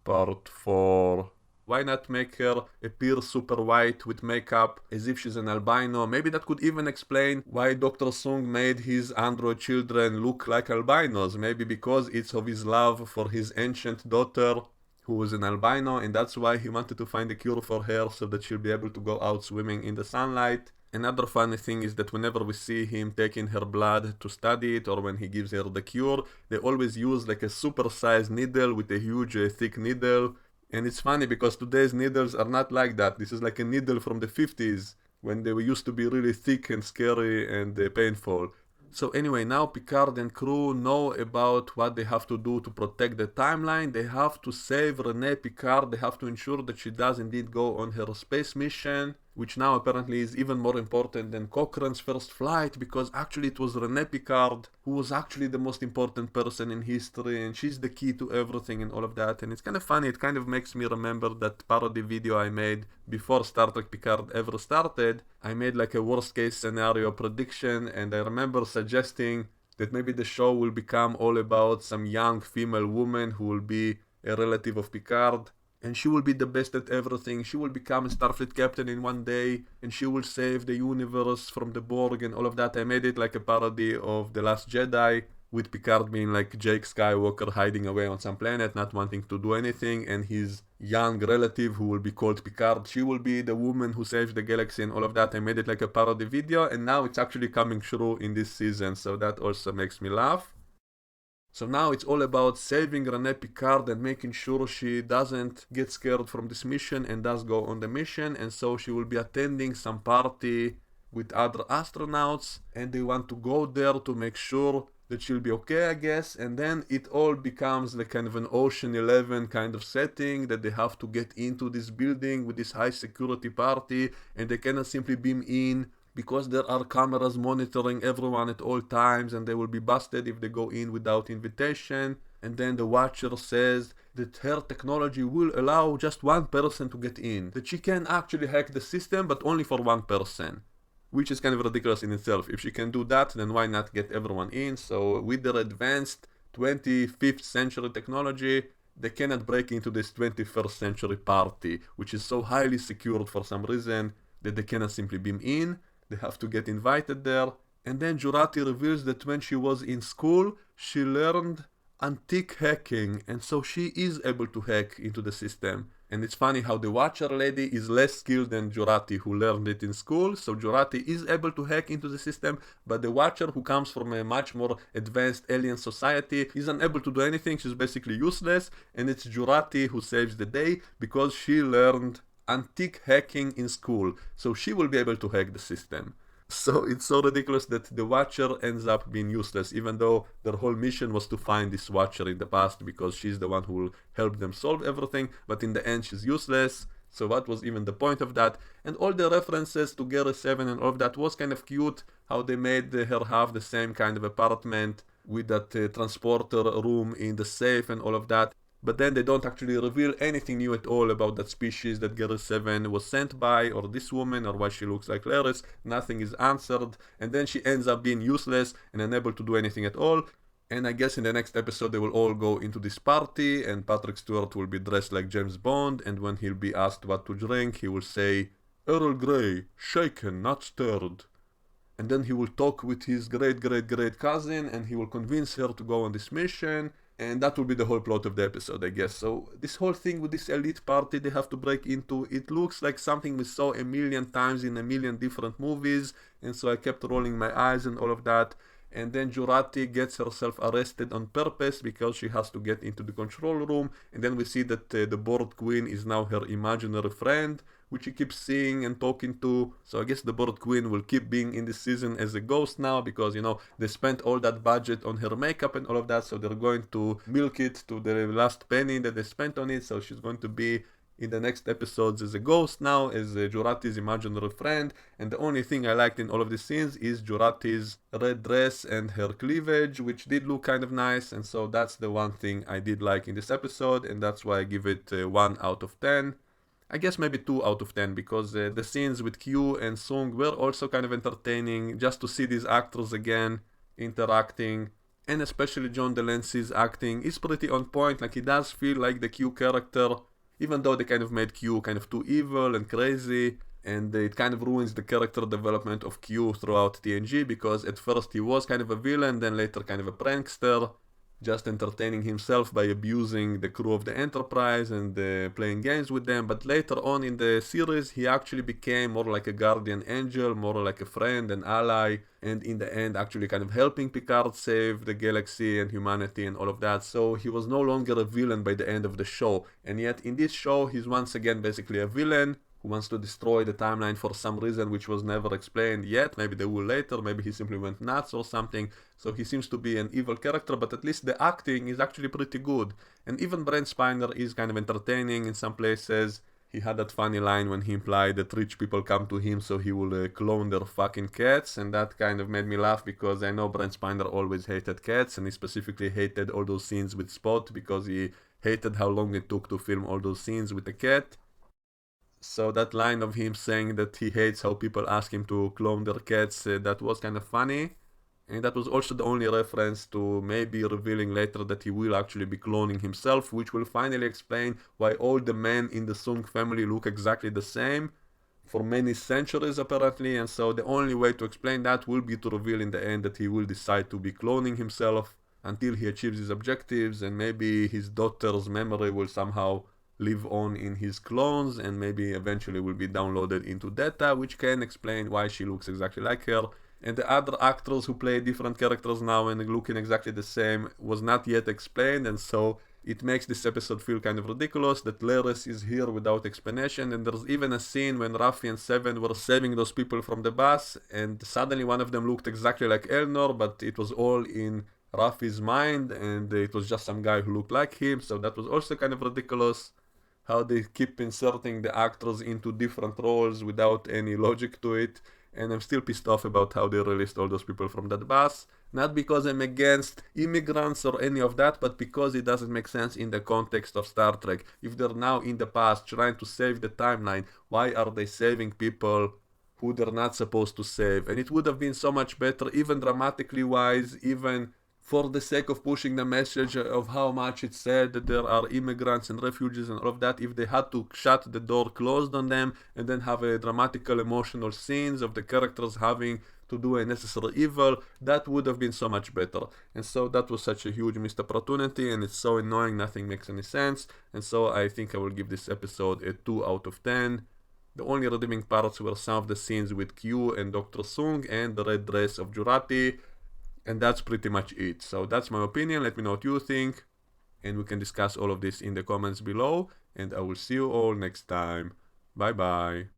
Part 4. Why not make her appear super white with makeup as if she's an albino? Maybe that could even explain why Dr. Sung made his android children look like albinos. Maybe because it's of his love for his ancient daughter who was an albino, and that's why he wanted to find a cure for her so that she'll be able to go out swimming in the sunlight. Another funny thing is that whenever we see him taking her blood to study it, or when he gives her the cure, they always use like a super-sized needle with a huge thick needle. And it's funny because today's needles are not like that. This is like a needle from the 50s, when they used to be really thick and scary and painful. So anyway, now Picard and crew know about what they have to do to protect the timeline. They have to save Renee Picard. They have to ensure that she does indeed go on her space mission, which now apparently is even more important than Cochrane's first flight, because actually it was Renee Picard who was actually the most important person in history, and she's the key to everything and all of that. And it's kind of funny, it kind of makes me remember that parody video I made before Star Trek Picard ever started. I made like a worst case scenario prediction, and I remember suggesting that maybe the show will become all about some young female woman who will be a relative of Picard, and she will be the best at everything. She will become a Starfleet captain in one day, and she will save the universe from the Borg and all of that. I made it like a parody of The Last Jedi, with Picard being like Jake Skywalker hiding away on some planet, not wanting to do anything, and his young relative who will be called Picard, she will be the woman who saves the galaxy and all of that. I made it like a parody video, and now it's actually coming true in this season, so that also makes me laugh. So now it's all about saving Renee Picard and making sure she doesn't get scared from this mission and does go on the mission. And so she will be attending some party with other astronauts, and they want to go there to make sure that she'll be okay, I guess. And then it all becomes like kind of an Ocean 11 kind of setting, that they have to get into this building with this high security party, and they cannot simply beam in because there are cameras monitoring everyone at all times, and they will be busted if they go in without invitation. And then the Watcher says that her technology will allow just one person to get in, that she can actually hack the system, but only for one person, which is kind of ridiculous in itself. If she can do that, then why not get everyone in? So with their advanced 25th century technology, they cannot break into this 21st century party, which is so highly secured for some reason that they cannot simply beam in. They have to get invited there. And then Jurati reveals that when she was in school, she learned antique hacking, and so she is able to hack into the system. And it's funny how the Watcher lady is less skilled than Jurati, who learned it in school. So Jurati is able to hack into the system, but the Watcher, who comes from a much more advanced alien society, is unable to do anything. She's basically useless, and it's Jurati who saves the day because she learned antique hacking in school, so she will be able to hack the system. So it's so ridiculous that the Watcher ends up being useless, even though their whole mission was to find this Watcher in the past, because she's the one who will help them solve everything, but in the end she's useless. So what was even the point of that? And all the references to Gary 7 and all of that was kind of cute, how they made her have the same kind of apartment with that transporter room in the safe and all of that. But then they don't actually reveal anything new at all about that species that Gary 7 was sent by, or this woman, or why she looks like Laris. Nothing is answered, and then she ends up being useless and unable to do anything at all. And I guess in the next episode they will all go into this party, and Patrick Stewart will be dressed like James Bond, and when he'll be asked what to drink, he will say, "Earl Grey, shaken, not stirred." And then he will talk with his great cousin, and he will convince her to go on this mission. And that will be the whole plot of the episode, I guess. So this whole thing with this elite party they have to break into, it looks like something we saw a million times in a million different movies. And so I kept rolling my eyes and all of that. And then Jurati gets herself arrested on purpose because she has to get into the control room. And then we see that the Board Queen is now her imaginary friend, which she keeps seeing and talking to. So I guess the Board Queen will keep being in this season as a ghost now, because, you know, they spent all that budget on her makeup and all of that, so they're going to milk it to the last penny that they spent on it. So she's going to be in the next episodes as a ghost now, as Jurati's imaginary friend. And the only thing I liked in all of these scenes is Jurati's red dress and her cleavage, which did look kind of nice. And so that's the one thing I did like in this episode, and that's why I give it 1 out of 10. I guess maybe 2 out of 10, because the scenes with Q and Sung were also kind of entertaining, just to see these actors again interacting. And especially John Delancey's acting is pretty on point. Like, he does feel like the Q character, even though they kind of made Q kind of too evil and crazy, and it kind of ruins the character development of Q throughout TNG, because at first he was kind of a villain, then later kind of a prankster, just entertaining himself by abusing the crew of the Enterprise and playing games with them. But later on in the series, he actually became more like a guardian angel, more like a friend and ally, and in the end actually kind of helping Picard save the galaxy and humanity and all of that. So he was no longer a villain by the end of the show, and yet in this show he's once again basically a villain who wants to destroy the timeline for some reason which was never explained yet. Maybe they will later, maybe he simply went nuts or something. So he seems to be an evil character, but at least the acting is actually pretty good. And even Brent Spiner is kind of entertaining in some places. He had that funny line when he implied that rich people come to him so he will clone their fucking cats, and that kind of made me laugh because I know Brent Spiner always hated cats, and he specifically hated all those scenes with Spot because he hated how long it took to film all those scenes with the cat. So that line of him saying that he hates how people ask him to clone their cats, that was kind of funny. And that was also the only reference to maybe revealing later that he will actually be cloning himself, which will finally explain why all the men in the Sung family look exactly the same for many centuries apparently. And so the only way to explain that will be to reveal in the end that he will decide to be cloning himself until he achieves his objectives, and maybe his daughter's memory will somehow live on in his clones, and maybe eventually will be downloaded into data, which can explain why she looks exactly like her. And the other actors who play different characters now and looking exactly the same was not yet explained, and so it makes this episode feel kind of ridiculous that Laris is here without explanation. And there's even a scene when Raffi and Seven were saving those people from the bus, and suddenly one of them looked exactly like Elnor, but it was all in Raffi's mind, and it was just some guy who looked like him, so that was also kind of ridiculous. How they keep inserting the actors into different roles without any logic to it. And I'm still pissed off about how they released all those people from that bus. Not because I'm against immigrants or any of that, but because it doesn't make sense in the context of Star Trek. If they're now in the past trying to save the timeline, why are they saving people who they're not supposed to save? And it would have been so much better, even dramatically wise, even for the sake of pushing the message of how much it's said that there are immigrants and refugees and all of that, if they had to shut the door closed on them and then have a dramatical emotional scenes of the characters having to do a necessary evil, that would have been so much better. And so that was such a huge missed opportunity, and it's so annoying, nothing makes any sense. And so I think I will give this episode a 2 out of 10. The only redeeming parts were some of the scenes with Q and Dr. Sung and the red dress of Jurati, and that's pretty much it. So that's my opinion. Let me know what you think, and we can discuss all of this in the comments below, and I will see you all next time. Bye bye.